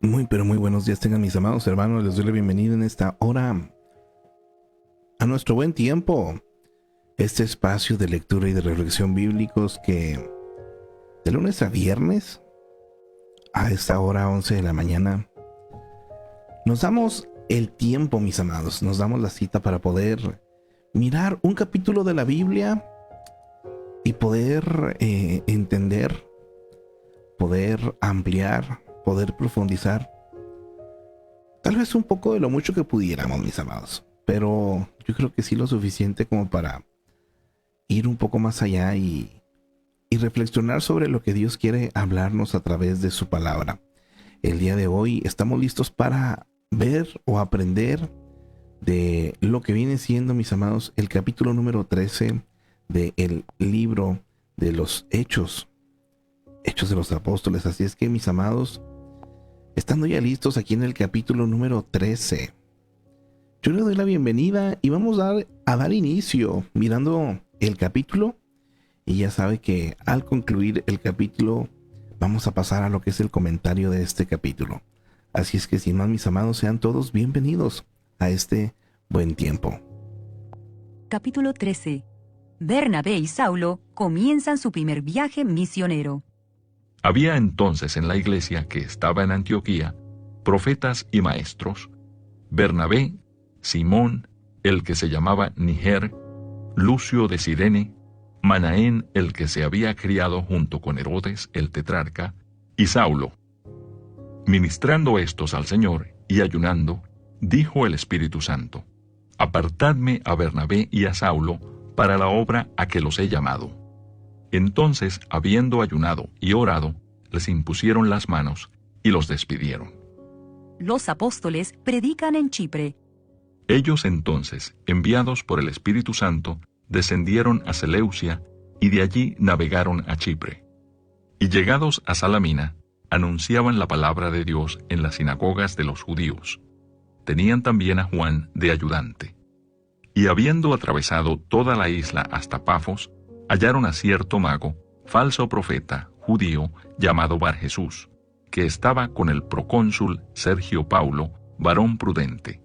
Pero muy buenos días tengan mis amados hermanos. Les doy la bienvenida en esta hora a nuestro buen tiempo. Este espacio de lectura y de reflexión bíblicos que de lunes a viernes a esta hora 11 de la mañana nos damos el tiempo, mis amados. Nos damos la cita para poder mirar un capítulo de la Biblia y poder entender, poder ampliar, poder profundizar, tal vez un poco de lo mucho que pudiéramos, mis amados, pero yo creo que sí lo suficiente como para ir un poco más allá y reflexionar sobre lo que Dios quiere hablarnos a través de su palabra. El día de hoy estamos listos para ver o aprender de lo que viene siendo, mis amados, el capítulo número 13 del libro de los Hechos de los Apóstoles. Así es que, mis amados, estando ya listos aquí en el capítulo número 13, yo le doy la bienvenida y vamos a dar inicio mirando el capítulo. Y ya sabe que al concluir el capítulo vamos a pasar a lo que es el comentario de este capítulo. Así es que, sin más, mis amados, sean todos bienvenidos a este buen tiempo. Capítulo 13. Bernabé y Saulo comienzan su primer viaje misionero. Había entonces en la iglesia que estaba en Antioquía profetas y maestros: Bernabé, Simón, el que se llamaba Niger, Lucio de Cirene, Manaén, el que se había criado junto con Herodes el tetrarca, y Saulo. Ministrando estos al Señor y ayunando, dijo el Espíritu Santo: Apartadme a Bernabé y a Saulo para la obra a que los he llamado. Entonces, habiendo ayunado y orado, les impusieron las manos y los despidieron. Los apóstoles predican en Chipre. Ellos entonces, enviados por el Espíritu Santo, descendieron a Seleucia y de allí navegaron a Chipre. Y llegados a Salamina, anunciaban la palabra de Dios en las sinagogas de los judíos. Tenían también a Juan de ayudante. Y habiendo atravesado toda la isla hasta Pafos, hallaron a cierto mago, falso profeta, judío, llamado Bar-Jesús, que estaba con el procónsul Sergio Paulo, varón prudente.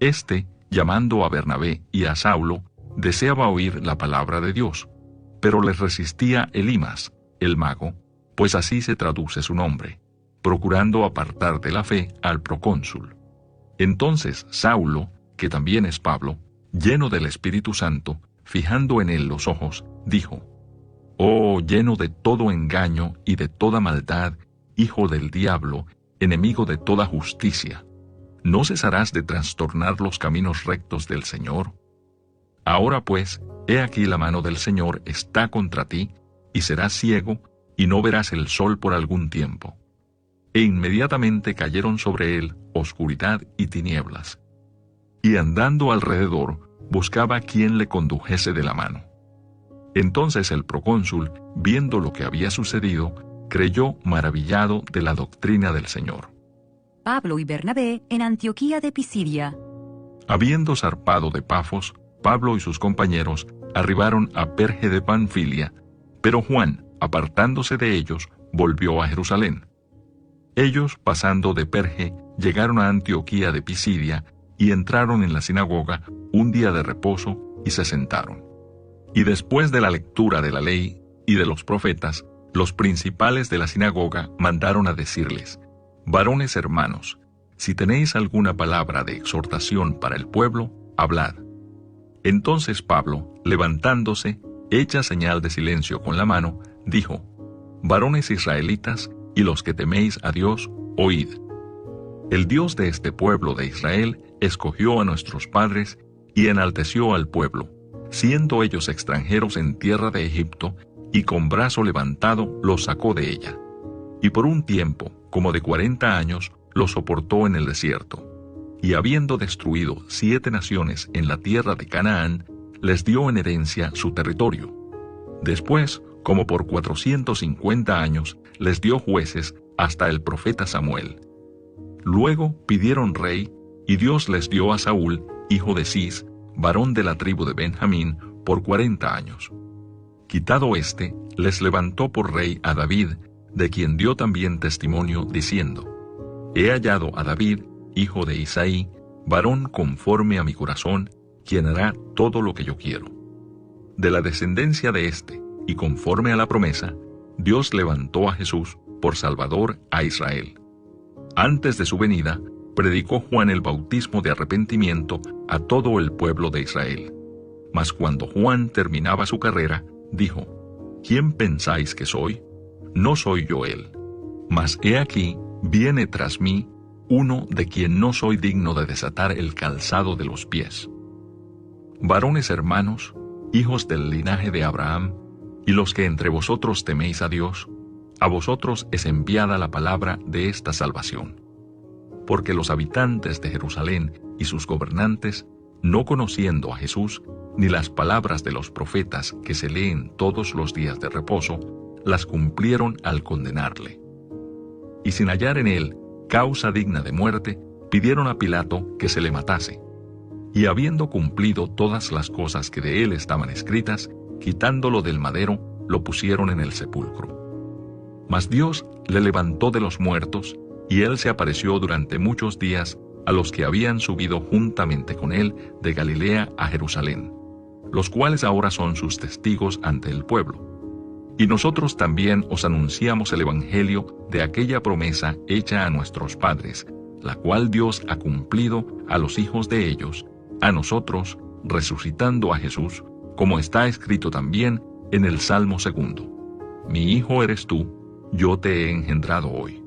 Este, llamando a Bernabé y a Saulo, deseaba oír la palabra de Dios, pero les resistía Elimas, el mago, pues así se traduce su nombre, procurando apartar de la fe al procónsul. Entonces Saulo, que también es Pablo, lleno del Espíritu Santo, fijando en él los ojos, dijo: Oh, lleno de todo engaño y de toda maldad, hijo del diablo, enemigo de toda justicia, ¿no cesarás de trastornar los caminos rectos del Señor? Ahora pues, he aquí la mano del Señor está contra ti, y serás ciego, y no verás el sol por algún tiempo. E inmediatamente cayeron sobre él oscuridad y tinieblas. Y andando alrededor, buscaba quien le condujese de la mano. Entonces el procónsul, viendo lo que había sucedido, creyó maravillado de la doctrina del Señor. Pablo y Bernabé en Antioquía de Pisidia. Habiendo zarpado de Pafos, Pablo y sus compañeros arribaron a Perge de Panfilia, pero Juan, apartándose de ellos, volvió a Jerusalén. Ellos, pasando de Perge, llegaron a Antioquía de Pisidia y entraron en la sinagoga un día de reposo y se sentaron. Y después de la lectura de la ley y de los profetas, los principales de la sinagoga mandaron a decirles: Varones hermanos, si tenéis alguna palabra de exhortación para el pueblo, hablad. Entonces Pablo, levantándose, hecha señal de silencio con la mano, dijo: Varones israelitas y los que teméis a Dios, oíd. El Dios de este pueblo de Israel escogió a nuestros padres y enalteció al pueblo, siendo ellos extranjeros en tierra de Egipto, y con brazo levantado los sacó de ella. Y por un tiempo, como de 40 años, los soportó en el desierto. Y habiendo destruido 7 naciones en la tierra de Canaán, les dio en herencia su territorio. Después, como por 450 años, les dio jueces hasta el profeta Samuel. Luego pidieron rey, y Dios les dio a Saúl, hijo de Cis, varón de la tribu de Benjamín, por 40 años. Quitado éste, les levantó por rey a David, de quien dio también testimonio, diciendo: he hallado a David, hijo de Isaí, varón conforme a mi corazón, quien hará todo lo que yo quiero. De la descendencia de éste, y conforme a la promesa, Dios levantó a Jesús por Salvador a Israel. Antes de su venida, predicó Juan el bautismo de arrepentimiento a todo el pueblo de Israel. Mas cuando Juan terminaba su carrera, dijo: ¿Quién pensáis que soy? No soy yo él. Mas he aquí, viene tras mí uno de quien no soy digno de desatar el calzado de los pies. Varones hermanos, hijos del linaje de Abraham, y los que entre vosotros teméis a Dios, a vosotros es enviada la palabra de esta salvación. Porque los habitantes de Jerusalén y sus gobernantes, no conociendo a Jesús, ni las palabras de los profetas que se leen todos los días de reposo, las cumplieron al condenarle. Y sin hallar en él causa digna de muerte, pidieron a Pilato que se le matase. Y habiendo cumplido todas las cosas que de él estaban escritas, quitándolo del madero, lo pusieron en el sepulcro. Mas Dios le levantó de los muertos, y él se apareció durante muchos días a los que habían subido juntamente con él de Galilea a Jerusalén, los cuales ahora son sus testigos ante el pueblo. Y nosotros también os anunciamos el evangelio de aquella promesa hecha a nuestros padres, la cual Dios ha cumplido a los hijos de ellos, a nosotros, resucitando a Jesús, como está escrito también en el Salmo 2: Mi hijo eres tú, yo te he engendrado hoy.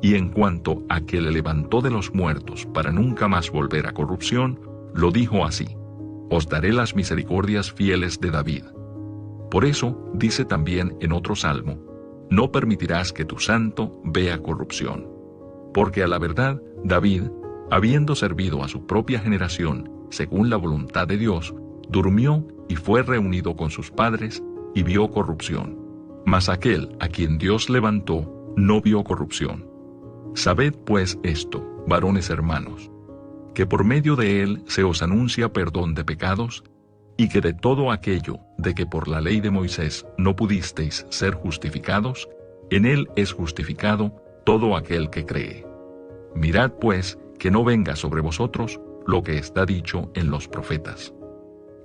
Y en cuanto a que le levantó de los muertos para nunca más volver a corrupción, lo dijo así: Os daré las misericordias fieles de David. Por eso dice también en otro salmo: No permitirás que tu santo vea corrupción. Porque a la verdad, David, habiendo servido a su propia generación según la voluntad de Dios, durmió y fue reunido con sus padres y vio corrupción. Mas aquel a quien Dios levantó no vio corrupción. Sabed pues esto, varones hermanos, que por medio de él se os anuncia perdón de pecados, y que de todo aquello de que por la ley de Moisés no pudisteis ser justificados, en él es justificado todo aquel que cree. Mirad pues que no venga sobre vosotros lo que está dicho en los profetas.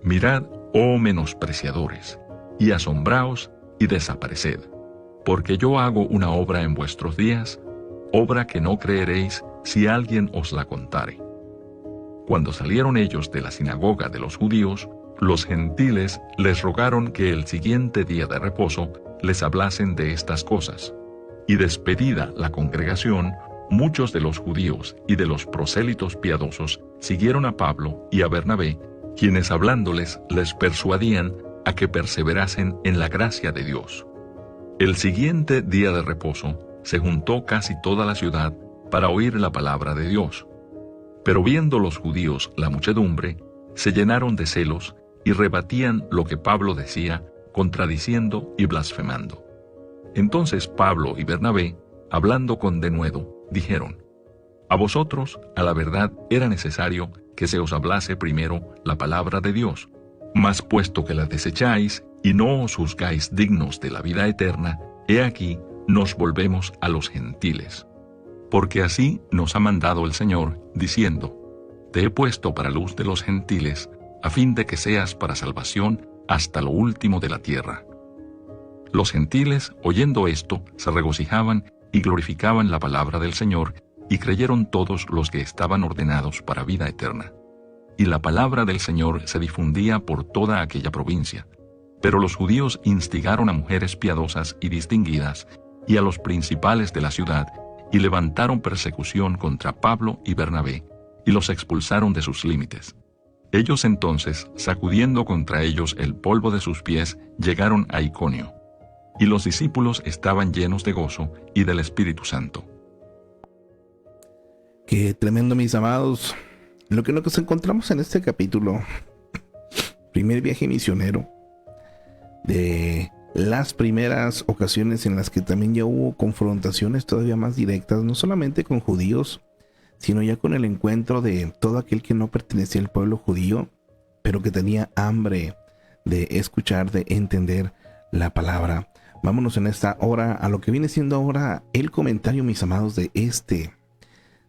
Mirad, oh menospreciadores, y asombraos y desapareced, porque yo hago una obra en vuestros días, obra que no creeréis si alguien os la contare. Cuando salieron ellos de la sinagoga de los judíos, los gentiles les rogaron que el siguiente día de reposo les hablasen de estas cosas. Y despedida la congregación, muchos de los judíos y de los prosélitos piadosos siguieron a Pablo y a Bernabé, quienes hablándoles les persuadían a que perseverasen en la gracia de Dios. El siguiente día de reposo se juntó casi toda la ciudad para oír la palabra de Dios. Pero viendo los judíos la muchedumbre, se llenaron de celos y rebatían lo que Pablo decía, contradiciendo y blasfemando. Entonces Pablo y Bernabé, hablando con denuedo, dijeron: A vosotros, a la verdad, era necesario que se os hablase primero la palabra de Dios. Mas puesto que la desecháis y no os juzgáis dignos de la vida eterna, he aquí, nos volvemos a los gentiles. Porque así nos ha mandado el Señor, diciendo: Te he puesto para luz de los gentiles, a fin de que seas para salvación hasta lo último de la tierra. Los gentiles, oyendo esto, se regocijaban y glorificaban la palabra del Señor, y creyeron todos los que estaban ordenados para vida eterna. Y la palabra del Señor se difundía por toda aquella provincia. Pero los judíos instigaron a mujeres piadosas y distinguidas, y a los principales de la ciudad, y levantaron persecución contra Pablo y Bernabé, y los expulsaron de sus límites. Ellos entonces, sacudiendo contra ellos el polvo de sus pies, llegaron a Iconio. Y los discípulos estaban llenos de gozo y del Espíritu Santo. Qué tremendo, mis amados. Lo que nos encontramos en este capítulo, primer viaje misionero, de las primeras ocasiones en las que también ya hubo confrontaciones todavía más directas, no solamente con judíos, sino ya con el encuentro de todo aquel que no pertenecía al pueblo judío, pero que tenía hambre de escuchar, de entender la palabra. Vámonos en esta hora a lo que viene siendo ahora el comentario, mis amados, de este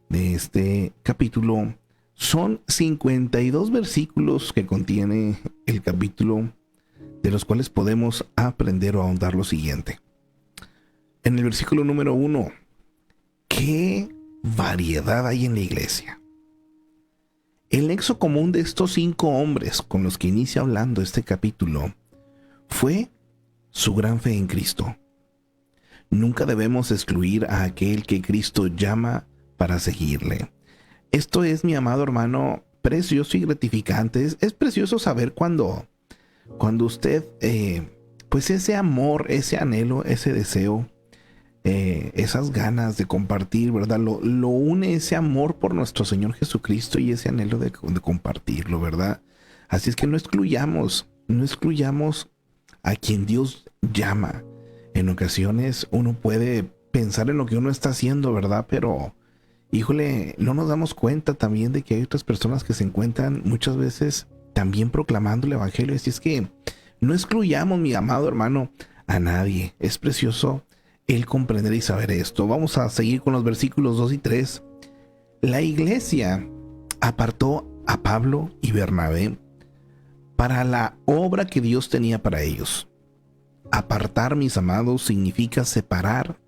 de este capítulo. Son 52 versículos que contiene el capítulo, de los cuales podemos aprender o ahondar lo siguiente. En el versículo número 1, ¿qué variedad hay en la iglesia? El nexo común de estos 5 hombres con los que inicia hablando este capítulo fue su gran fe en Cristo. Nunca debemos excluir a aquel que Cristo llama para seguirle. Esto es, mi amado hermano, precioso y gratificante. Es precioso saber cuando usted, pues ese amor, ese anhelo, ese deseo, esas ganas de compartir, ¿verdad? Lo une ese amor por nuestro Señor Jesucristo y ese anhelo de compartirlo, ¿verdad? Así es que no excluyamos a quien Dios llama. En ocasiones uno puede pensar en lo que uno está haciendo, ¿verdad? Pero, híjole, no nos damos cuenta también de que hay otras personas que se encuentran muchas veces también proclamando el evangelio. Así es que no excluyamos, mi amado hermano, a nadie. Es precioso el comprender y saber esto. Vamos a seguir con los versículos 2 y 3. La iglesia apartó a Pablo y Bernabé para la obra que Dios tenía para ellos. Apartar, mis amados, significa separar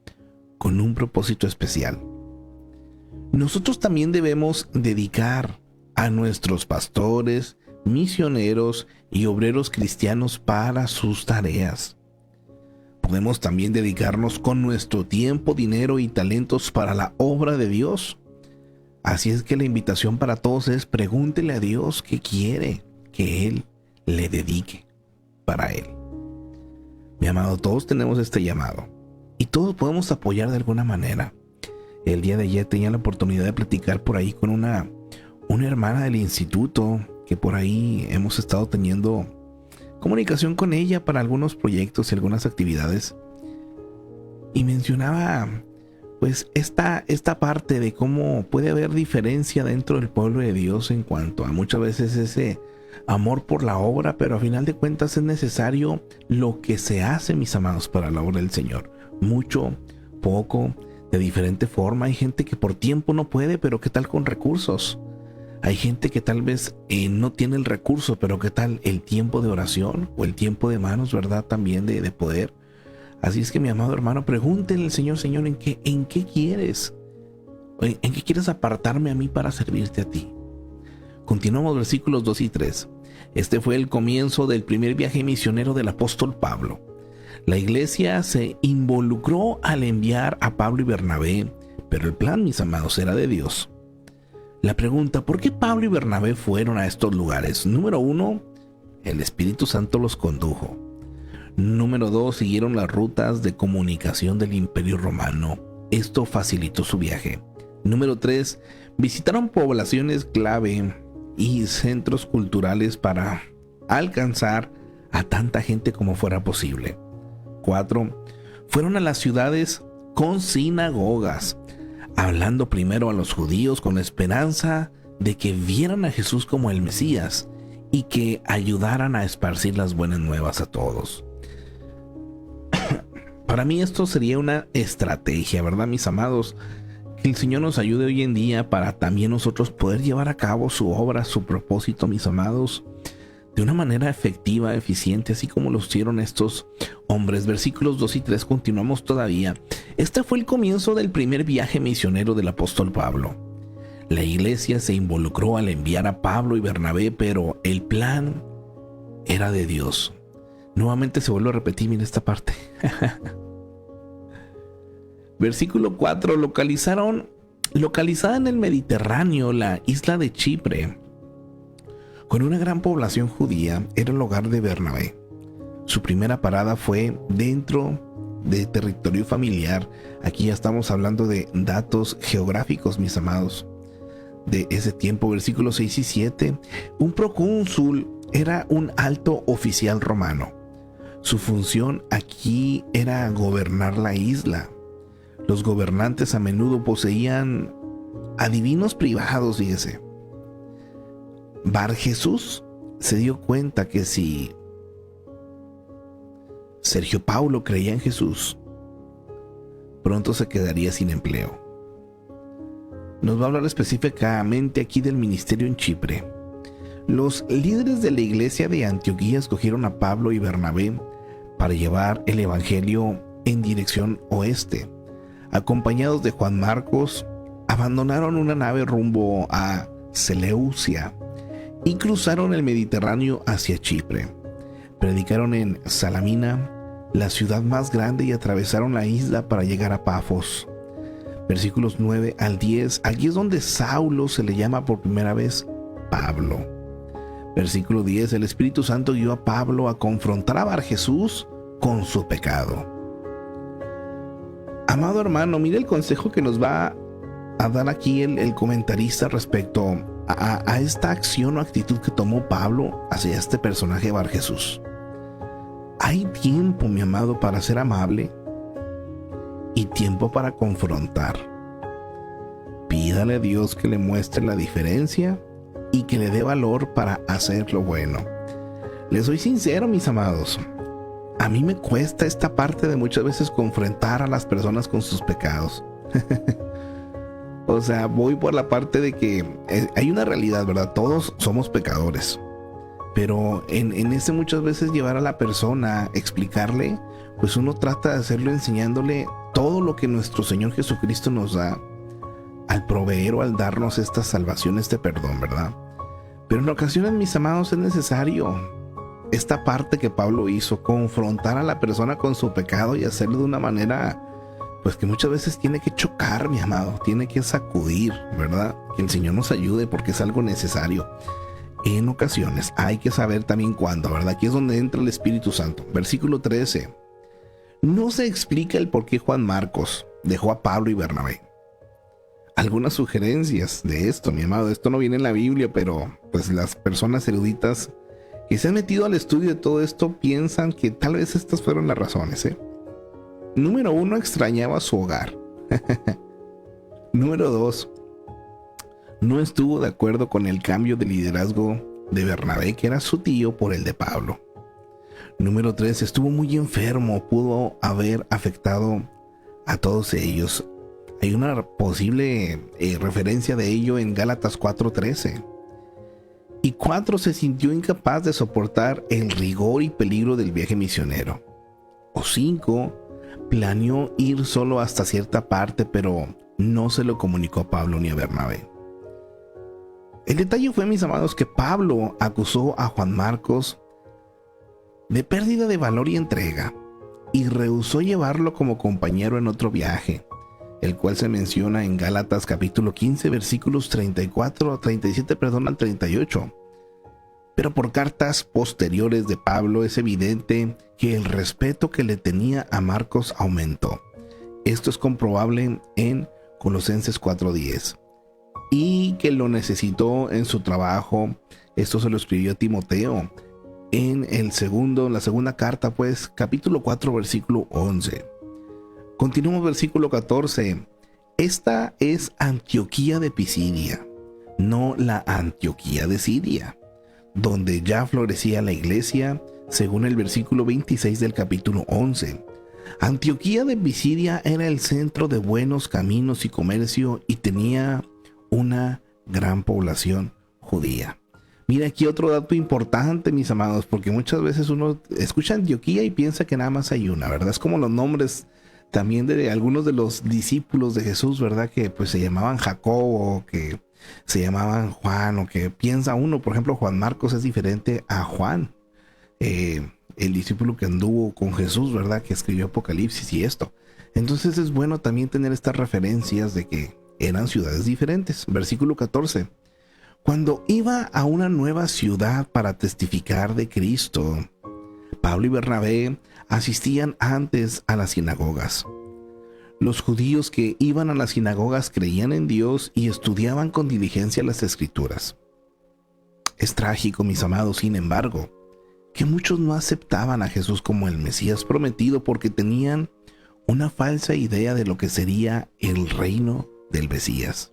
con un propósito especial. Nosotros también debemos dedicar a nuestros pastores, misioneros y obreros cristianos para sus tareas. Podemos también dedicarnos con nuestro tiempo, dinero y talentos para la obra de Dios. Así es que la invitación para todos es: pregúntele a Dios qué quiere que Él le dedique para Él. Mi amado, todos tenemos este llamado y todos podemos apoyar de alguna manera. El día de ayer tenía la oportunidad de platicar por ahí con una hermana del instituto, que por ahí hemos estado teniendo comunicación con ella para algunos proyectos y algunas actividades, y mencionaba pues esta parte de cómo puede haber diferencia dentro del pueblo de Dios en cuanto a muchas veces ese amor por la obra, pero a final de cuentas es necesario lo que se hace, mis amados, para la obra del Señor. Mucho, poco, de diferente forma. Hay gente que por tiempo no puede, pero ¿qué tal con recursos? Hay gente que tal vez no tiene el recurso, pero ¿qué tal el tiempo de oración o el tiempo de manos, verdad? También de poder. Así es que, mi amado hermano, pregúntele al Señor: Señor, ¿en qué quieres? ¿En qué quieres apartarme a mí para servirte a ti? Continuamos versículos 2 y 3. Este fue el comienzo del primer viaje misionero del apóstol Pablo. La iglesia se involucró al enviar a Pablo y Bernabé, pero el plan, mis amados, era de Dios. La pregunta: ¿por qué Pablo y Bernabé fueron a estos lugares? Número 1, el Espíritu Santo los condujo. Número 2, siguieron las rutas de comunicación del Imperio Romano. Esto facilitó su viaje. Número 3, visitaron poblaciones clave y centros culturales para alcanzar a tanta gente como fuera posible. 4, fueron a las ciudades con sinagogas, hablando primero a los judíos con la esperanza de que vieran a Jesús como el Mesías y que ayudaran a esparcir las buenas nuevas a todos. Para mí esto sería una estrategia, ¿verdad, mis amados? Que el Señor nos ayude hoy en día para también nosotros poder llevar a cabo su obra, su propósito, mis amados, de una manera efectiva, eficiente, así como lo hicieron estos hombres. Versículos 2 y 3, continuamos todavía. Este fue el comienzo del primer viaje misionero del apóstol Pablo. La iglesia se involucró al enviar a Pablo y Bernabé, pero el plan era de Dios. Nuevamente se vuelve a repetir, miren esta parte. Versículo 4, localizada en el Mediterráneo, la isla de Chipre, con una gran población judía, era el hogar de Bernabé. Su primera parada fue dentro de territorio familiar. Aquí ya estamos hablando de datos geográficos, mis amados, de ese tiempo. Versículos 6 y 7, un procónsul era un alto oficial romano. Su función aquí era gobernar la isla. Los gobernantes a menudo poseían adivinos privados, fíjese. Bar Jesús se dio cuenta que si Sergio Paulo creía en Jesús, pronto se quedaría sin empleo. nos va a hablar específicamente aquí del ministerio en Chipre. Los líderes de la iglesia de Antioquía escogieron a Pablo y Bernabé para llevar el evangelio en dirección oeste. Acompañados de Juan Marcos, abandonaron una nave rumbo a Seleucia y cruzaron el Mediterráneo hacia Chipre. Predicaron en Salamina, la ciudad más grande, y atravesaron la isla para llegar a Pafos. Versículos 9 al 10. Aquí es donde Saulo se le llama por primera vez Pablo. Versículo 10. El Espíritu Santo guió a Pablo a confrontar a Bar Jesús con su pecado. Amado hermano, mire el consejo que nos va a dar aquí el comentarista respecto a esta acción o actitud que tomó Pablo hacia este personaje Bar Jesús. Hay tiempo, mi amado, para ser amable y tiempo para confrontar. Pídale a Dios que le muestre la diferencia y que le dé valor para hacer lo bueno. Les soy sincero, mis amados. A mí me cuesta esta parte de muchas veces confrontar a las personas con sus pecados. O sea, voy por la parte de que hay una realidad, ¿verdad? Todos somos pecadores. Pero en ese muchas veces llevar a la persona, explicarle, pues uno trata de hacerlo enseñándole todo lo que nuestro Señor Jesucristo nos da al proveer o al darnos esta salvación, este perdón, ¿verdad? Pero en ocasiones, mis amados, es necesario esta parte que Pablo hizo, confrontar a la persona con su pecado y hacerlo de una manera, pues que muchas veces tiene que chocar, mi amado, tiene que sacudir, ¿verdad? Que el Señor nos ayude porque es algo necesario. En ocasiones hay que saber también cuándo, ¿verdad? Aquí es donde entra el Espíritu Santo. Versículo 13. No se explica el por qué Juan Marcos dejó a Pablo y Bernabé. Algunas sugerencias de esto, mi amado. Esto no viene en la Biblia, pero pues las personas eruditas que se han metido al estudio de todo esto piensan que tal vez estas fueron las razones, Número 1, extrañaba su hogar. Número 2, no estuvo de acuerdo con el cambio de liderazgo de Bernabé, que era su tío, por el de Pablo. Número 3, estuvo muy enfermo, pudo haber afectado a todos ellos. Hay una posible referencia de ello en Gálatas 4:13. Y 4, se sintió incapaz de soportar el rigor y peligro del viaje misionero. O 5, planeó ir solo hasta cierta parte, pero no se lo comunicó a Pablo ni a Bernabé. El detalle fue, mis amados, que Pablo acusó a Juan Marcos de pérdida de valor y entrega, y rehusó llevarlo como compañero en otro viaje, el cual se menciona en Gálatas capítulo 15, versículos 37 al 38. Pero por cartas posteriores de Pablo es evidente que el respeto que le tenía a Marcos aumentó. Esto es comprobable en Colosenses 4:10. Y que lo necesitó en su trabajo. Esto se lo escribió a Timoteo en la segunda carta, pues, capítulo 4, versículo 11. Continuamos, versículo 14. Esta es Antioquía de Pisidia, no la Antioquía de Siria, donde ya florecía la iglesia, según el versículo 26 del capítulo 11. Antioquía de Pisidia era el centro de buenos caminos y comercio y tenía una gran población judía. Mira aquí otro dato importante, mis amados, porque muchas veces uno escucha Antioquía y piensa que nada más hay una, ¿verdad? Es como los nombres también de algunos de los discípulos de Jesús, ¿verdad? Que pues se llamaban Jacobo, que se llamaban Juan, o que piensa uno, por ejemplo, Juan Marcos es diferente a Juan, el discípulo que anduvo con Jesús, ¿verdad? Que escribió Apocalipsis y esto. Entonces es bueno también tener estas referencias de que eran ciudades diferentes. Versículo 14. Cuando iba a una nueva ciudad para testificar de Cristo, Pablo y Bernabé asistían antes a las sinagogas. Los judíos que iban a las sinagogas creían en Dios y estudiaban con diligencia las Escrituras. Es trágico, mis amados, sin embargo, que muchos no aceptaban a Jesús como el Mesías prometido porque tenían una falsa idea de lo que sería el reino del Mesías.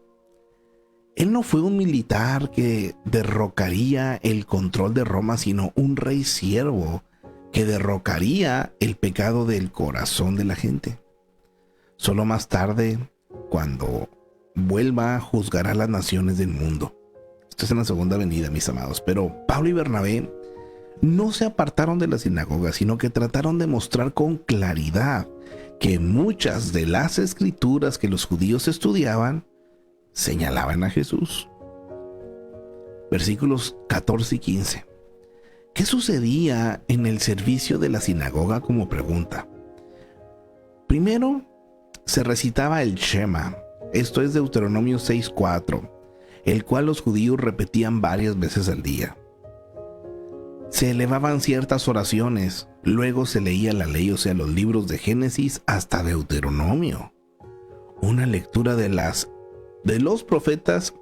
Él no fue un militar que derrocaría el control de Roma, sino un rey siervo que derrocaría el pecado del corazón de la gente. Solo más tarde, cuando vuelva, juzgará a las naciones del mundo. Esto es en la segunda venida, mis amados. Pero Pablo y Bernabé no se apartaron de la sinagoga, sino que trataron de mostrar con claridad que muchas de las escrituras que los judíos estudiaban señalaban a Jesús. Versículos 14 y 15. ¿Qué sucedía en el servicio de la sinagoga? Como pregunta. Primero, se recitaba el Shema, esto es Deuteronomio 6:4, el cual los judíos repetían varias veces al día. Se elevaban ciertas oraciones, luego se leía la ley, o sea, los libros de Génesis hasta Deuteronomio. Una lectura de los profetas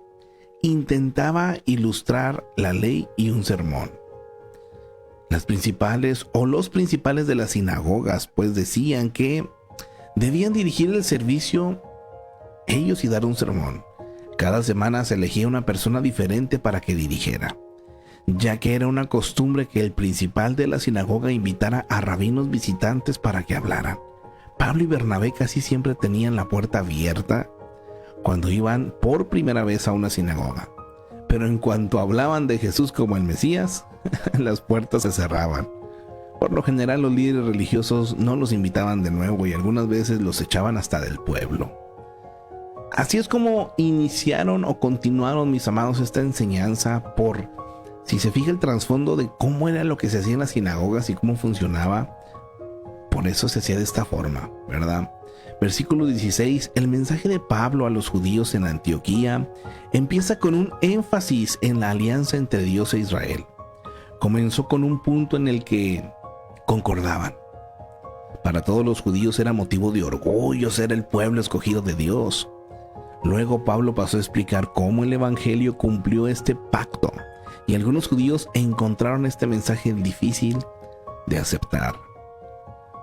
intentaba ilustrar la ley y un sermón. Los principales de las sinagogas pues decían que debían dirigir el servicio ellos y dar un sermón. Cada semana se elegía una persona diferente para que dirigiera, ya que era una costumbre que el principal de la sinagoga invitara a rabinos visitantes para que hablaran. Pablo y Bernabé casi siempre tenían la puerta abierta cuando iban por primera vez a una sinagoga, pero en cuanto hablaban de Jesús como el Mesías, las puertas se cerraban. Por lo general, los líderes religiosos no los invitaban de nuevo y algunas veces los echaban hasta del pueblo. Así es como iniciaron o continuaron, mis amados, esta enseñanza. Si se fija el trasfondo de cómo era lo que se hacía en las sinagogas y cómo funcionaba, por eso se hacía de esta forma, ¿verdad? Versículo 16, el mensaje de Pablo a los judíos en Antioquía empieza con un énfasis en la alianza entre Dios e Israel. Comenzó con un punto en el que concordaban. Para todos los judíos era motivo de orgullo ser el pueblo escogido de Dios. Luego Pablo pasó a explicar cómo el evangelio cumplió este pacto, y algunos judíos encontraron este mensaje difícil de aceptar.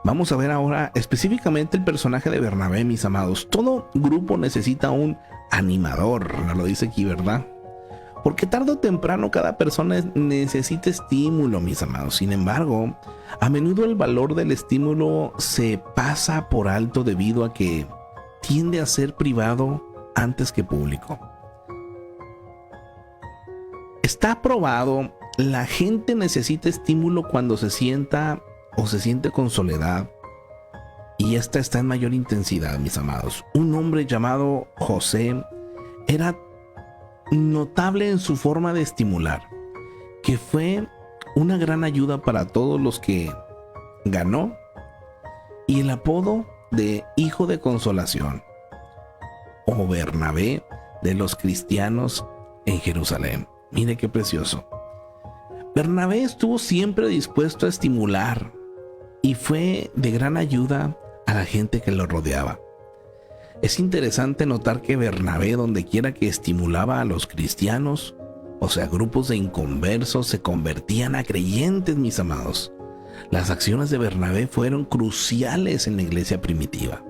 Vamos a ver ahora específicamente el personaje de Bernabé, mis amados. Todo grupo necesita un animador, nos lo dice aquí, ¿verdad? Porque tarde o temprano cada persona necesita estímulo, mis amados. Sin embargo, a menudo el valor del estímulo se pasa por alto debido a que tiende a ser privado antes que público. Está probado, la gente necesita estímulo cuando se sienta o se siente con soledad, y esta está en mayor intensidad, mis amados. Un hombre llamado José era notable en su forma de estimular, que fue una gran ayuda para todos los que ganó, y el apodo de hijo de consolación o Bernabé de los cristianos en Jerusalén. Mire qué precioso. Bernabé estuvo siempre dispuesto a estimular y fue de gran ayuda a la gente que lo rodeaba. Es interesante notar que Bernabé, donde quiera que estimulaba a los cristianos, o sea, grupos de inconversos, se convertían a creyentes, mis amados. Las acciones de Bernabé fueron cruciales en la iglesia primitiva.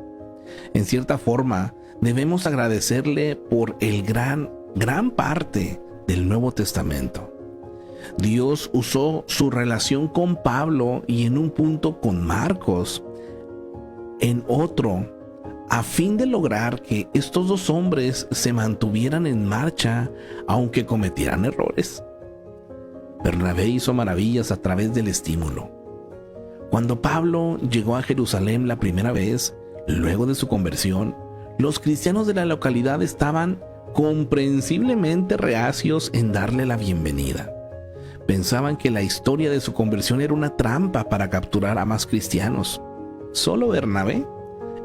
En cierta forma, debemos agradecerle por el gran parte del Nuevo Testamento. Dios usó su relación con Pablo y en un punto con Marcos, en otro, a fin de lograr que estos dos hombres se mantuvieran en marcha aunque cometieran errores. Bernabé hizo maravillas a través del estímulo. Cuando Pablo llegó a Jerusalén la primera vez, luego de su conversión, los cristianos de la localidad estaban comprensiblemente reacios en darle la bienvenida. Pensaban que la historia de su conversión era una trampa para capturar a más cristianos. Solo Bernabé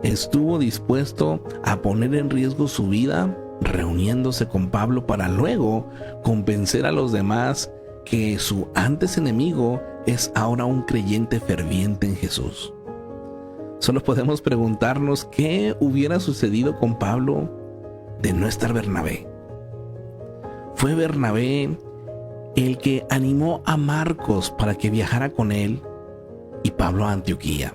estuvo dispuesto a poner en riesgo su vida reuniéndose con Pablo para luego convencer a los demás que su antes enemigo es ahora un creyente ferviente en Jesús. Solo podemos preguntarnos qué hubiera sucedido con Pablo de no estar Bernabé. Fue Bernabé el que animó a Marcos para que viajara con él y Pablo a Antioquía.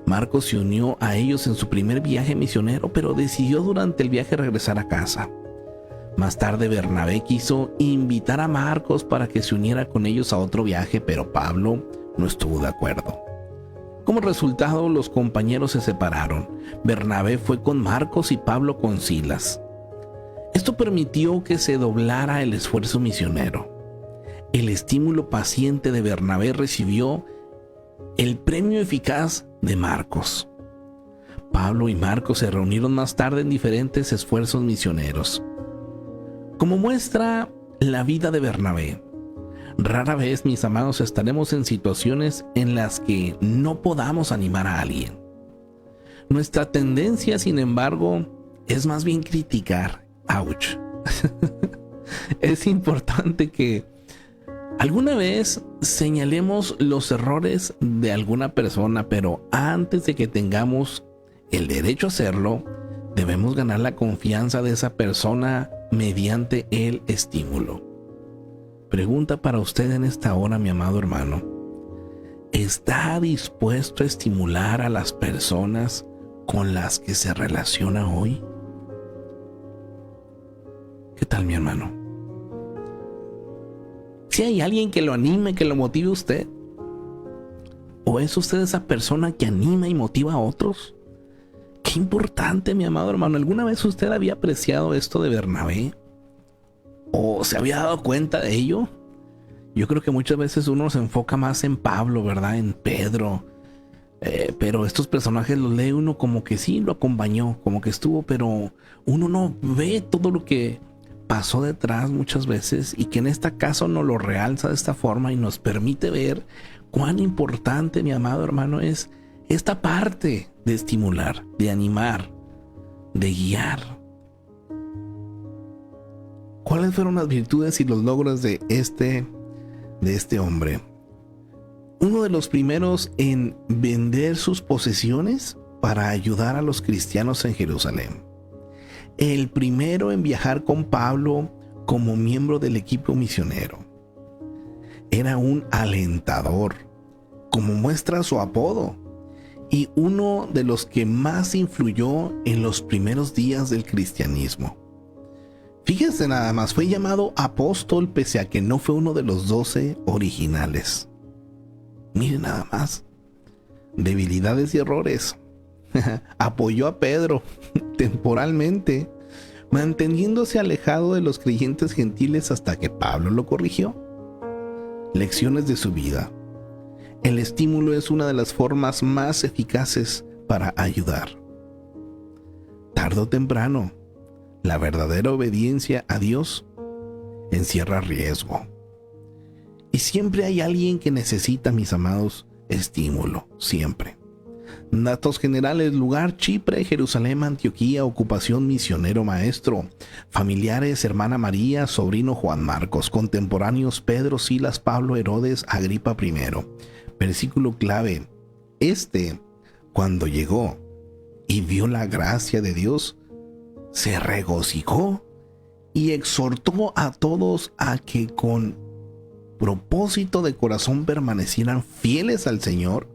Marcos se unió a ellos en su primer viaje misionero, pero decidió durante el viaje regresar a casa. Más tarde Bernabé quiso invitar a Marcos para que se uniera con ellos a otro viaje, pero Pablo no estuvo de acuerdo. Como resultado, los compañeros se separaron. Bernabé fue con Marcos y Pablo con Silas. Esto permitió que se doblara el esfuerzo misionero. El estímulo paciente de Bernabé recibió el premio eficaz de Marcos. Pablo y Marcos se reunieron más tarde en diferentes esfuerzos misioneros. Como muestra la vida de Bernabé, rara vez, mis amados, estaremos en situaciones en las que no podamos animar a alguien. Nuestra tendencia, sin embargo, es más bien criticar. ¡Auch! Es importante que alguna vez señalemos los errores de alguna persona, pero antes de que tengamos el derecho a hacerlo, debemos ganar la confianza de esa persona mediante el estímulo. Pregunta para usted en esta hora, mi amado hermano: ¿está dispuesto a estimular a las personas con las que se relaciona hoy? ¿Qué tal, mi hermano? Si hay alguien que lo anime, que lo motive a usted, ¿o es usted esa persona que anima y motiva a otros? Qué importante, mi amado hermano. ¿Alguna vez usted había apreciado esto de Bernabé? ¿O se había dado cuenta de ello? Yo creo que muchas veces uno se enfoca más en Pablo, ¿verdad? En Pedro. Pero estos personajes los lee uno como que sí, lo acompañó, como que estuvo, pero uno no ve todo lo que pasó detrás muchas veces, y que en este caso nos lo realza de esta forma y nos permite ver cuán importante, mi amado hermano, es esta parte de estimular, de animar, de guiar. ¿Cuáles fueron las virtudes y los logros de este hombre? Uno de los primeros en vender sus posesiones para ayudar a los cristianos en Jerusalén. El primero en viajar con Pablo como miembro del equipo misionero. Era un alentador, como muestra su apodo, y uno de los que más influyó en los primeros días del cristianismo. Fíjense nada más, fue llamado apóstol pese a que no fue uno de los 12 originales. Miren nada más, debilidades y errores. Apoyó a Pedro temporalmente, manteniéndose alejado de los creyentes gentiles hasta que Pablo lo corrigió. Lecciones de su vida. El estímulo es una de las formas más eficaces para ayudar. Tarde o temprano, la verdadera obediencia a Dios encierra riesgo. Y siempre hay alguien que necesita, mis amados, estímulo, siempre. Datos generales: lugar, Chipre, Jerusalén, Antioquía, ocupación, misionero, maestro, familiares, hermana María, sobrino Juan Marcos, contemporáneos, Pedro, Silas, Pablo, Herodes, Agripa I. Versículo clave: cuando llegó y vio la gracia de Dios, se regocijó y exhortó a todos a que con propósito de corazón permanecieran fieles al Señor,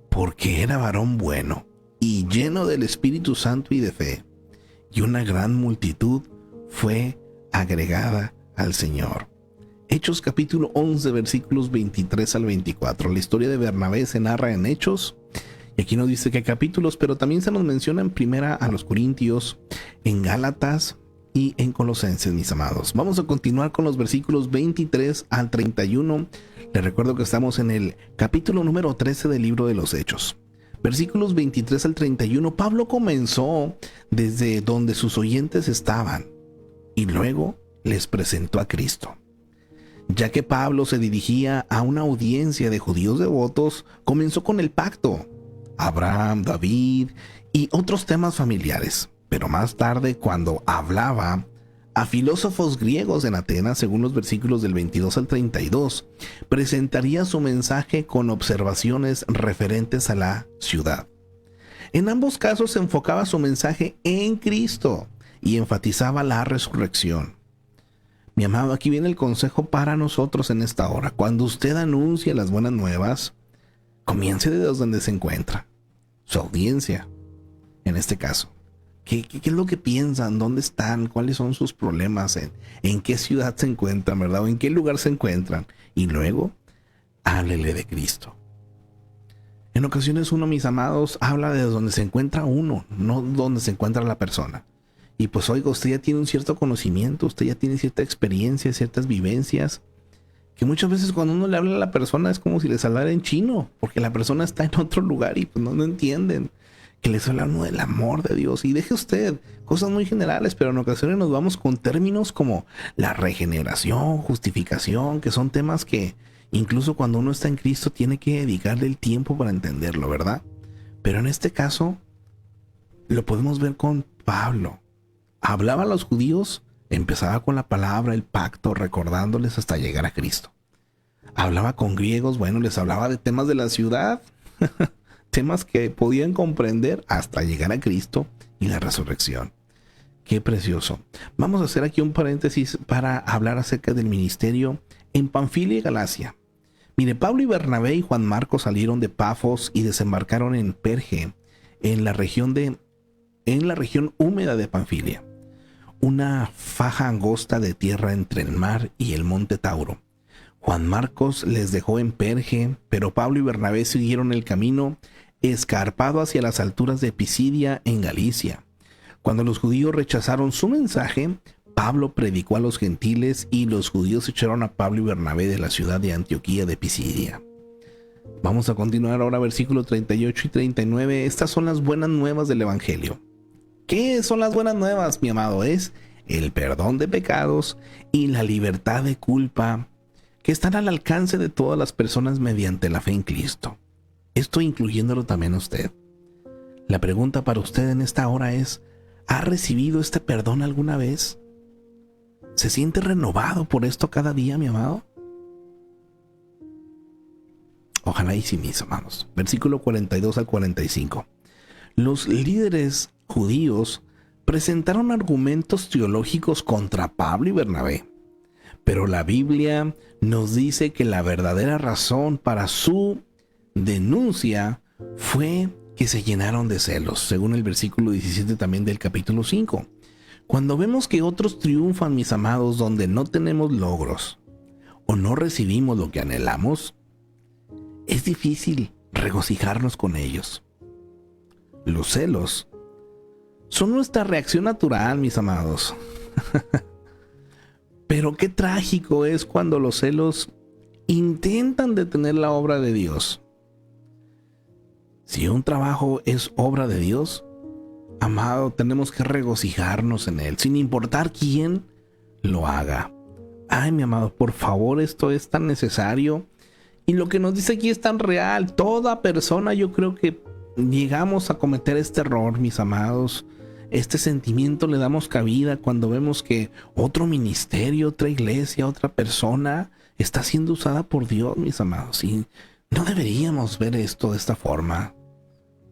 porque era varón bueno y lleno del Espíritu Santo y de fe, y una gran multitud fue agregada al Señor. Hechos capítulo 11, versículos 23 al 24. La historia de Bernabé se narra en Hechos, y aquí no dice qué capítulos, pero también se nos menciona en Primera a los Corintios, en Gálatas y en Colosenses, mis amados. Vamos a continuar con los versículos 23 al 31. Les recuerdo que estamos en el capítulo número 13 del libro de los Hechos. Versículos 23 al 31. Pablo comenzó desde donde sus oyentes estaban y luego les presentó a Cristo. Ya que Pablo se dirigía a una audiencia de judíos devotos, comenzó con el pacto, Abraham, David y otros temas familiares. Pero más tarde, cuando hablaba a filósofos griegos en Atenas, según los versículos del 22 al 32, presentaría su mensaje con observaciones referentes a la ciudad. En ambos casos se enfocaba su mensaje en Cristo y enfatizaba la resurrección. Mi amado, aquí viene el consejo para nosotros en esta hora. Cuando usted anuncie las buenas nuevas, comience desde donde se encuentra, su audiencia, en este caso. ¿Qué es lo que piensan? ¿Dónde están? ¿Cuáles son sus problemas? ¿En qué ciudad se encuentran, verdad? ¿O en qué lugar se encuentran? Y luego, háblele de Cristo. En ocasiones uno, mis amados, habla de donde se encuentra uno, no donde se encuentra la persona. Y pues oiga, usted ya tiene un cierto conocimiento, usted ya tiene cierta experiencia, ciertas vivencias, que muchas veces cuando uno le habla a la persona es como si les hablara en chino, porque la persona está en otro lugar y pues no entienden que les habla uno del amor de Dios. Y deje usted cosas muy generales, pero en ocasiones nos vamos con términos como la regeneración, justificación, que son temas que incluso cuando uno está en Cristo tiene que dedicarle el tiempo para entenderlo, ¿verdad? Pero en este caso lo podemos ver con Pablo. Hablaba a los judíos, empezaba con la palabra, el pacto, recordándoles hasta llegar a Cristo. Hablaba con griegos, bueno, les hablaba de temas de la ciudad, temas que podían comprender hasta llegar a Cristo y la resurrección. Qué precioso. Vamos a hacer aquí un paréntesis para hablar acerca del ministerio en Panfilia y Galacia. Mire, Pablo y Bernabé y Juan Marcos salieron de Pafos y desembarcaron en Perge, en la región húmeda de Panfilia, una faja angosta de tierra entre el mar y el monte Tauro. Juan Marcos les dejó en Perge, pero Pablo y Bernabé siguieron el camino escarpado hacia las alturas de Pisidia en Galicia. Cuando los judíos rechazaron su mensaje, Pablo predicó a los gentiles y los judíos echaron a Pablo y Bernabé de la ciudad de Antioquía de Pisidia. Vamos a continuar ahora versículos 38 y 39. Estas son las buenas nuevas del Evangelio. ¿Qué son las buenas nuevas, mi amado? Es el perdón de pecados y la libertad de culpa que están al alcance de todas las personas mediante la fe en Cristo. Esto incluyéndolo también a usted. La pregunta para usted en esta hora es, ¿ha recibido este perdón alguna vez? ¿Se siente renovado por esto cada día, mi amado? Ojalá y sí, mis amados. Versículo 42 al 45. Los líderes judíos presentaron argumentos teológicos contra Pablo y Bernabé, pero la Biblia nos dice que la verdadera razón para su denuncia fue que se llenaron de celos, según el versículo 17 también del capítulo 5. Cuando vemos que otros triunfan, mis amados, donde no tenemos logros o no recibimos lo que anhelamos, es difícil regocijarnos con ellos. Los celos son nuestra reacción natural, mis amados. Pero qué trágico es cuando los celos intentan detener la obra de Dios. Si un trabajo es obra de Dios, amado, tenemos que regocijarnos en él, sin importar quién lo haga. Ay, mi amado, por favor, esto es tan necesario. Y lo que nos dice aquí es tan real. Toda persona, yo creo que llegamos a cometer este error, mis amados. Este sentimiento le damos cabida cuando vemos que otro ministerio, otra iglesia, otra persona está siendo usada por Dios, mis amados. Y no deberíamos ver esto de esta forma.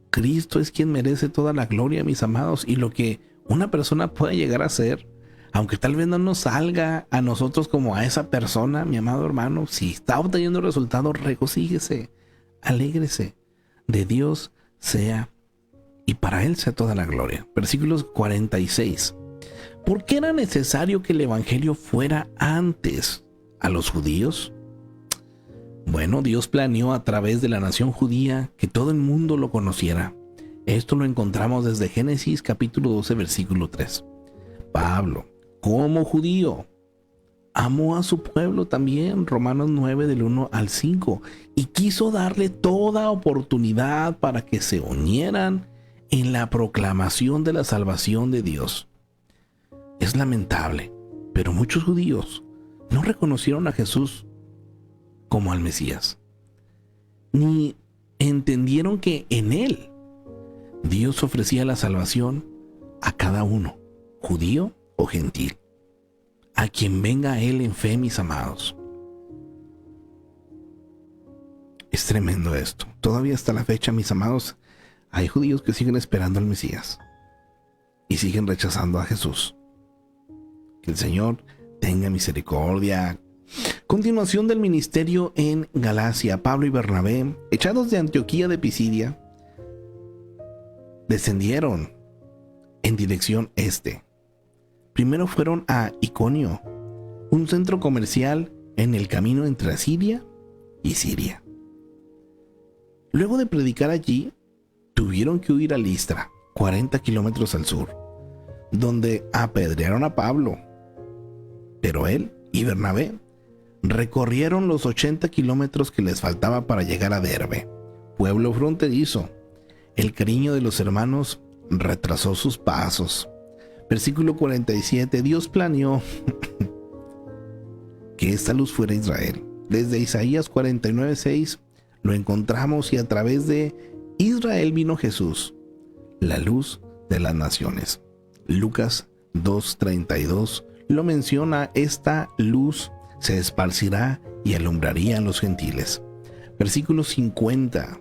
Cristo es quien merece toda la gloria, mis amados. Y lo que una persona puede llegar a ser, aunque tal vez no nos salga a nosotros como a esa persona, mi amado hermano, si está obteniendo resultados, regocíjese, alégrese. De Dios sea y para Él sea toda la gloria. Versículos 46. ¿Por qué era necesario que el evangelio fuera antes a los judíos? Bueno, Dios planeó a través de la nación judía que todo el mundo lo conociera. Esto lo encontramos desde Génesis capítulo 12, versículo 3. Pablo, como judío, amó a su pueblo también, Romanos 9 del 1 al 5, y quiso darle toda oportunidad para que se unieran en la proclamación de la salvación de Dios. Es lamentable, pero muchos judíos no reconocieron a Jesús como al Mesías, ni entendieron que en Él Dios ofrecía la salvación a cada uno, judío o gentil, a quien venga a Él en fe, mis amados. Es tremendo esto. Todavía hasta la fecha, mis amados, hay judíos que siguen esperando al Mesías y siguen rechazando a Jesús. Que el Señor tenga misericordia. Continuación del ministerio en Galacia. Pablo y Bernabé, echados de Antioquía de Pisidia, descendieron en dirección este. Primero fueron a Iconio, un centro comercial en el camino entre Asiria y Siria. Luego de predicar allí, tuvieron que huir a Listra, 40 kilómetros al sur, donde apedrearon a Pablo. Pero él y Bernabé recorrieron los 80 kilómetros que les faltaba para llegar a Derbe, pueblo fronterizo. El cariño de los hermanos retrasó sus pasos. Versículo 47. Dios planeó que esta luz fuera Israel. Desde Isaías 49:6 lo encontramos, y a través de Israel vino Jesús, la luz de las naciones. Lucas 2:32 lo menciona: esta luz se esparcirá y alumbraría a los gentiles. Versículo 50.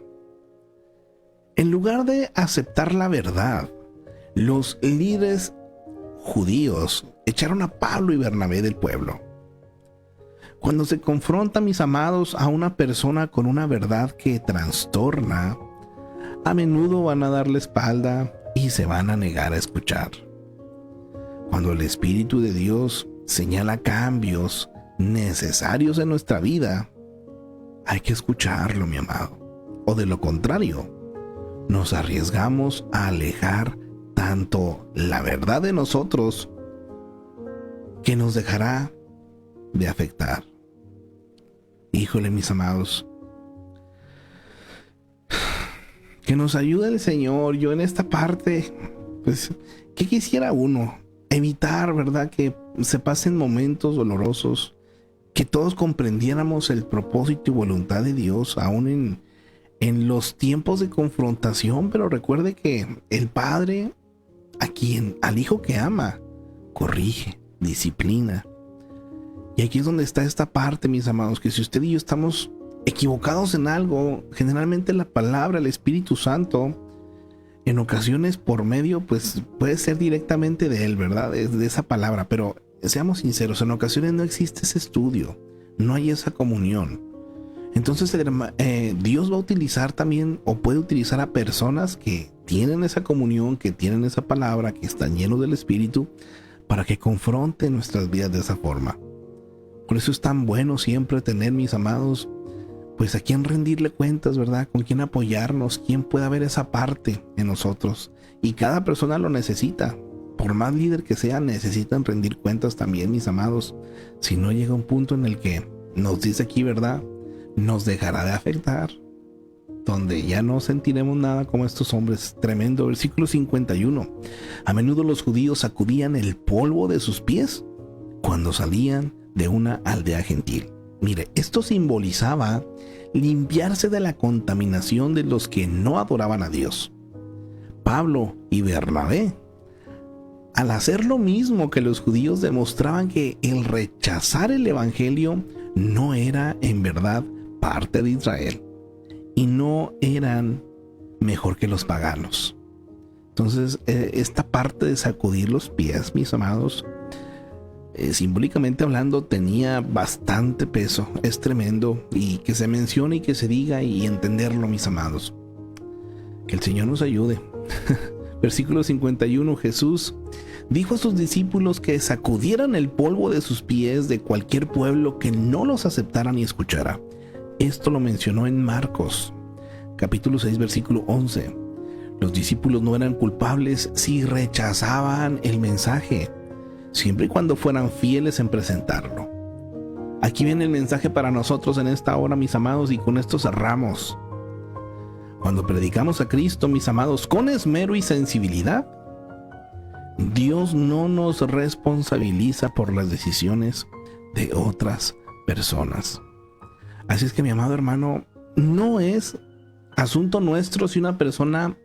En lugar de aceptar la verdad, los líderes judíos echaron a Pablo y Bernabé del pueblo. Cuando se confronta, mis amados, a una persona con una verdad que trastorna, a menudo van a dar la espalda y se van a negar a escuchar. Cuando el Espíritu de Dios señala cambios necesarios en nuestra vida, hay que escucharlo, mi amado. O de lo contrario, nos arriesgamos a alejar tanto la verdad de nosotros que nos dejará de afectar. Híjole, mis amados, que nos ayude el Señor. Yo en esta parte, pues, ¿qué quisiera uno? Evitar, ¿verdad?, que se pasen momentos dolorosos, que todos comprendiéramos el propósito y voluntad de Dios, aún en los tiempos de confrontación. Pero recuerde que el Padre, al Hijo que ama, corrige, disciplina. Y aquí es donde está esta parte, mis amados, que si usted y yo estamos equivocados en algo, generalmente la palabra, el Espíritu Santo, en ocasiones por medio, pues puede ser directamente de Él, ¿verdad? De esa palabra. Pero seamos sinceros, en ocasiones no existe ese estudio, no hay esa comunión. Entonces Dios va a utilizar también, o puede utilizar a personas que tienen esa comunión, que tienen esa palabra, que están llenos del Espíritu, para que confronten nuestras vidas de esa forma. Por eso es tan bueno siempre tener, mis amados, pues a quién rendirle cuentas, ¿verdad? Con quién apoyarnos, quién pueda ver esa parte en nosotros. Y cada persona lo necesita. Por más líder que sea, necesitan rendir cuentas también, mis amados. Si no llega un punto en el que nos dice aquí, ¿verdad?, nos dejará de afectar, donde ya no sentiremos nada como estos hombres. Tremendo. Versículo 51. A menudo los judíos sacudían el polvo de sus pies cuando salían de una aldea gentil. Mire, esto simbolizaba limpiarse de la contaminación de los que no adoraban a Dios. Pablo y Bernabé, al hacer lo mismo que los judíos, demostraban que el rechazar el evangelio no era en verdad parte de Israel y no eran mejor que los paganos. Entonces, esta parte de sacudir los pies, mis amados, simbólicamente hablando, tenía bastante peso. Es tremendo, y que se mencione y que se diga y entenderlo, mis amados. Que el Señor nos ayude. Versículo 51. Jesús dijo a sus discípulos que sacudieran el polvo de sus pies de cualquier pueblo que no los aceptara ni escuchara. Esto lo mencionó en Marcos, capítulo 6, versículo 11. Los discípulos no eran culpables si rechazaban el mensaje, siempre y cuando fueran fieles en presentarlo. Aquí viene el mensaje para nosotros en esta hora, mis amados, y con esto cerramos. Cuando predicamos a Cristo, mis amados, con esmero y sensibilidad, Dios no nos responsabiliza por las decisiones de otras personas. Así es que, mi amado hermano, no es asunto nuestro si una persona,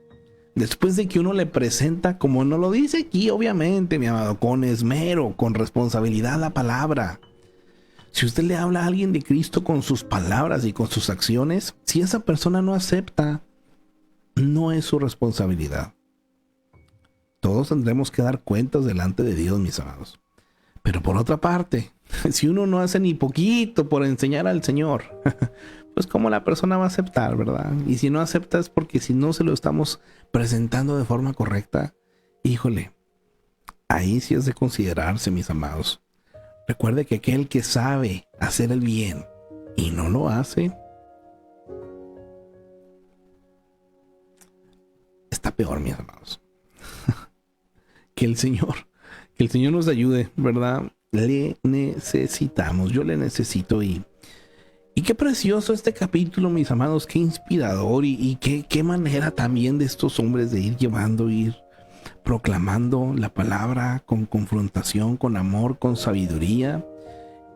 después de que uno le presenta, como nos lo dice aquí, obviamente, mi amado, con esmero, con responsabilidad, la palabra. Si usted le habla a alguien de Cristo con sus palabras y con sus acciones, si esa persona no acepta, no es su responsabilidad. Todos tendremos que dar cuentas delante de Dios, mis amados. Pero por otra parte, si uno no hace ni poquito por enseñar al Señor, pues cómo la persona va a aceptar, ¿verdad? Y si no acepta es porque si no se lo estamos presentando de forma correcta, híjole, ahí sí es de considerarse, mis amados. Recuerde que aquel que sabe hacer el bien y no lo hace, está peor, mis amados. que el Señor nos ayude, ¿verdad? Le necesitamos, yo le necesito y qué precioso este capítulo, mis amados, qué inspirador y qué manera también de estos hombres de ir proclamando la palabra con confrontación, con amor, con sabiduría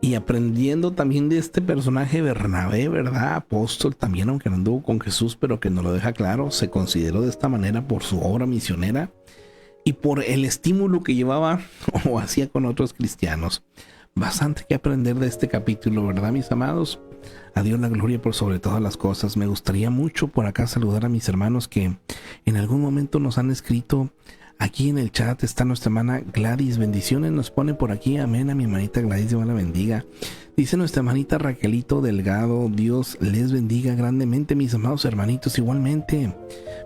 y aprendiendo también de este personaje Bernabé, ¿verdad? Apóstol también, aunque no anduvo con Jesús, pero que nos lo deja claro, se consideró de esta manera por su obra misionera y por el estímulo que llevaba o hacía con otros cristianos. Bastante que aprender de este capítulo, ¿verdad, mis amados? A Dios la gloria por sobre todas las cosas. Me gustaría mucho por acá saludar a mis hermanos que en algún momento nos han escrito. Aquí en el chat está nuestra hermana Gladys. Bendiciones nos pone por aquí. Amén. A mi hermanita Gladys, Dios la bendiga. Dice nuestra hermanita Raquelito Delgado. Dios les bendiga grandemente, mis amados hermanitos. Igualmente,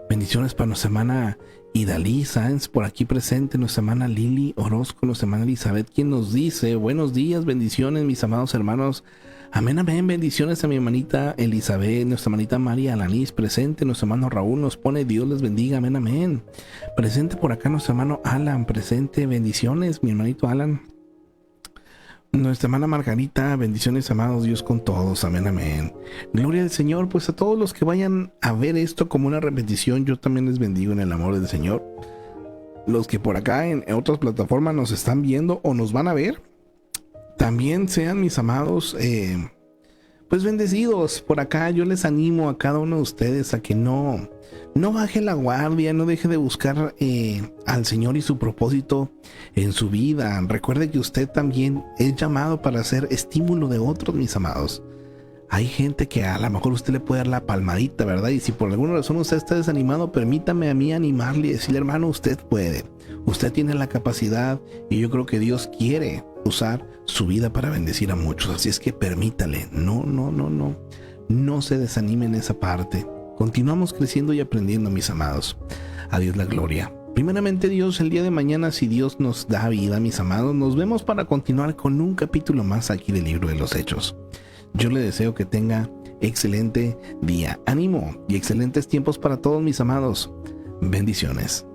bendiciones para nuestra hermana Idalí Sáenz por aquí presente, nuestra hermana Lili Orozco, nuestra hermana Elizabeth, quien nos dice: buenos días, bendiciones, mis amados hermanos. Amén, amén, bendiciones a mi hermanita Elizabeth, nuestra hermanita María Alanis presente, nuestro hermano Raúl nos pone: Dios les bendiga, amén, amén. Presente por acá nuestro hermano Alan, presente, bendiciones, mi hermanito Alan. Nuestra hermana Margarita, bendiciones, amados, Dios con todos, amén, amén. Gloria al Señor. Pues a todos los que vayan a ver esto como una repetición, yo también les bendigo en el amor del Señor. Los que por acá en otras plataformas nos están viendo o nos van a ver, también sean, mis amados, pues bendecidos. Por acá yo les animo a cada uno de ustedes a que no baje la guardia, no deje de buscar al Señor y su propósito en su vida. Recuerde que usted también es llamado para ser estímulo de otros, mis amados. Hay gente que a lo mejor usted le puede dar la palmadita, ¿verdad? Y si por alguna razón usted está desanimado, permítame a mí animarle y decirle: hermano, usted puede. Usted tiene la capacidad y yo creo que Dios quiere usar su vida para bendecir a muchos. Así es que permítale. No se desanime en esa parte. Continuamos creciendo y aprendiendo, mis amados. A Dios la gloria. Primeramente, Dios, el día de mañana, si Dios nos da vida, mis amados, nos vemos para continuar con un capítulo más aquí del libro de los Hechos. Yo le deseo que tenga excelente día, ánimo y excelentes tiempos para todos, mis amados. Bendiciones.